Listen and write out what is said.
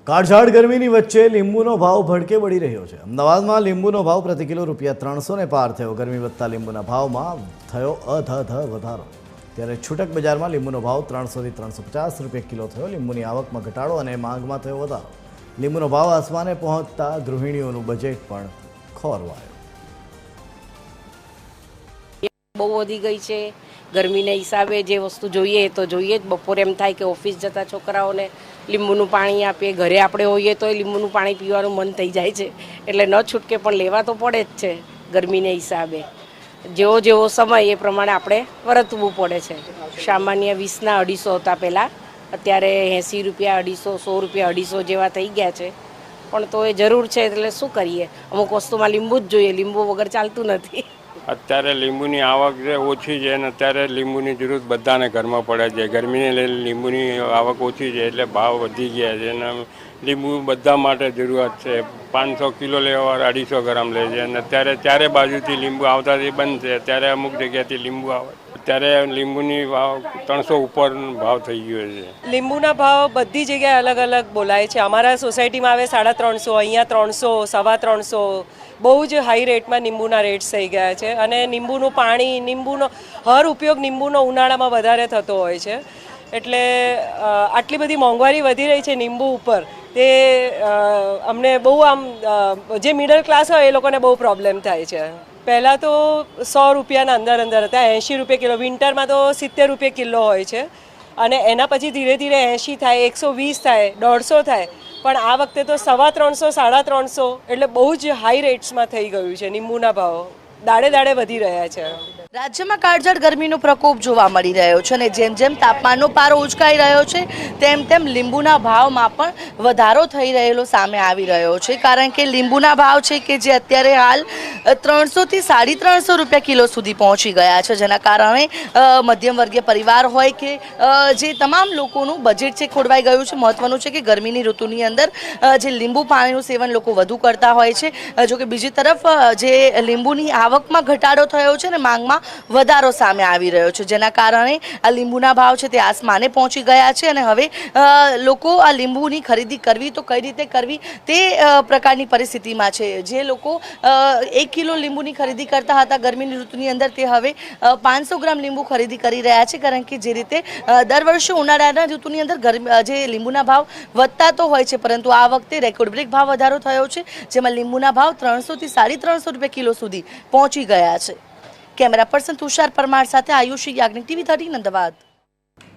કાળઝાળ ગરમીની વચ્ચે લીંબુનો ભાવ ભડકે વળી રહ્યો છે। અમદાવાદમાં લીંબુનો ભાવ પ્રતિ કિલો ₹300 ને પાર થયો। ગરમી વધતા લીંબુના ભાવમાં થયો અધધ વધારો। ત્યારે છૂટક બજારમાં લીંબુનો ભાવ 300 થી 350 રૂપિયા કિલો થયો। લીંબુની આવકમાં ઘટાડો અને માંગમાં થયો વધારો। લીંબુનો ભાવ આસમાને પહોંચતા ગૃહિણીઓનું બજેટ પણ ખોરવાયું। બહુ વધી ગઈ છે। ગરમીના હિસાબે જે વસ્તુ જોઈએ તો જોઈએ જ। બપોરે એમ થાય કે ઓફિસ જતા છોકરાઓને લીંબુનું પાણી આપીએ, ઘરે આપણે હોઈએ તો લીંબુનું પાણી પીવાનું મન થઈ જાય છે। એટલે ન છૂટકે પણ લેવા તો પડે જ છે। ગરમીના હિસાબે જેવો જેવો સમય એ પ્રમાણે આપણે વર્તવું પડે છે। સામાન્ય 20ના 250 હતા પહેલાં, અત્યારે 80 રૂપિયા 250, 100 રૂપિયા 250 જેવા થઈ ગયા છે। પણ તો એ જરૂર છે એટલે શું કરીએ, અમુક વસ્તુમાં લીંબુ જ જોઈએ, લીંબુ વગર ચાલતું નથી। અત્યારે લીંબુની આવક જે ઓછી છે અને અત્યારે લીંબુની જરૂર બધાને ઘરમાં પડે છે। ગરમીને લઈને લીંબુની આવક ઓછી છે એટલે ભાવ વધી ગયા છે અને લીંબુ બધા માટે જરૂરિયાત છે। 500 કિલો લેવા 250 ગ્રામ લે છે અને અત્યારે ચારે બાજુથી લીંબુ આવતાથી બંધ છે। અત્યારે અમુક જગ્યાથી લીંબુ આવે, અત્યારે લીંબુની ભાવ 300 ઉપર ભાવ થઈ ગયો છે। લીંબુના ભાવ બધી જગ્યાએ અલગ અલગ બોલાય છે। અમારા સોસાયટીમાં આવે 350, અહીંયા 300, 350, બહુ જ હાઈ રેટમાં લીંબુના રેટ્સ થઈ ગયા છે। અને લીંબુનું પાણી, લીંબુનો હર ઉપયોગ લીંબુનો ઉનાળામાં વધારે થતો હોય છે। એટલે આટલી બધી મોંઘવારી વધી રહી છે લીંબુ ઉપર, તે અમને બહુ આમ જે મિડલ ક્લાસ હોય એ લોકોને બહુ પ્રોબ્લેમ થાય છે। પહેલાં તો 100 રૂપિયાના અંદર હતા, 80 રૂપિયા કિલો, વિન્ટરમાં તો 70 રૂપિયા કિલો હોય છે અને એના પછી ધીરે ધીરે 80 થાય, 120 થાય, 150 થાય। પણ આ વખતે તો 350, 350 એટલે બહુ જ હાઈ રેટ્સમાં થઈ ગયું છે। લીંબુના ભાવ દાડે દાડે વધી રહ્યા છે। રાજ્યમાં કાળઝાળ ગરમીનો પ્રકોપ જોવા મળી રહ્યો છે અને જેમ જેમ તાપમાનનો પારો ઉંચકાઈ રહ્યો છે તેમ તેમ લીંબુના ભાવમાં પણ વધારો થઈ રહેલો સામે આવી રહ્યો છે। કારણ કે લીંબુના ભાવ છે કે જે અત્યારે હાલ 300 થી 350 રૂપિયા કિલો સુધી પહોંચી ગયા છે, જેના કારણે મધ્યમ વર્ગીય પરિવાર હોય કે જે તમામ લોકોનું બજેટ છે ખોરવાઈ ગયું છે। મહત્વનું છે કે ગરમીની ઋતુની અંદર જે લીંબુ પાણીનું સેવન લોકો વધુ કરતા હોય છે, જોકે બીજી તરફ જે લીંબુની આવકમાં ઘટાડો થયો છે અને માંગમાં વધારો સામે આવી રહ્યો છે, જેના કારણે આ લીંબુના ભાવ છે તે આસમાને પહોંચી ગયા છે અને હવે લોકો આ લીંબુની ખરીદી કરવી તો કઈ રીતે કરવી તે પ્રકારની પરિસ્થિતિમાં છે। જે લોકો 1 કિલો લીંબુની ખરીદી કરતા હતા ગરમીની ઋતુની અંદર, તે હવે 500 ગ્રામ લીંબુ ખરીદી કરી રહ્યા છે। કારણ કે જે રીતે દર વર્ષે ઉનાળાના ઋતુની અંદર જે લીંબુના ભાવ વધતા તો હોય છે, પરંતુ આ વખતે રેકોર્ડ બ્રેક ભાવ વધારો થયો છે, જેમાં લીંબુના ભાવ 300 થી 350 રૂપિયા કિલો સુધી પહોંચી ગયા છે। કેમેરા પર્સન તુષાર પરમાર સાથે આયુષી યાજ્ઞિક, TV 13 અમદાવાદ।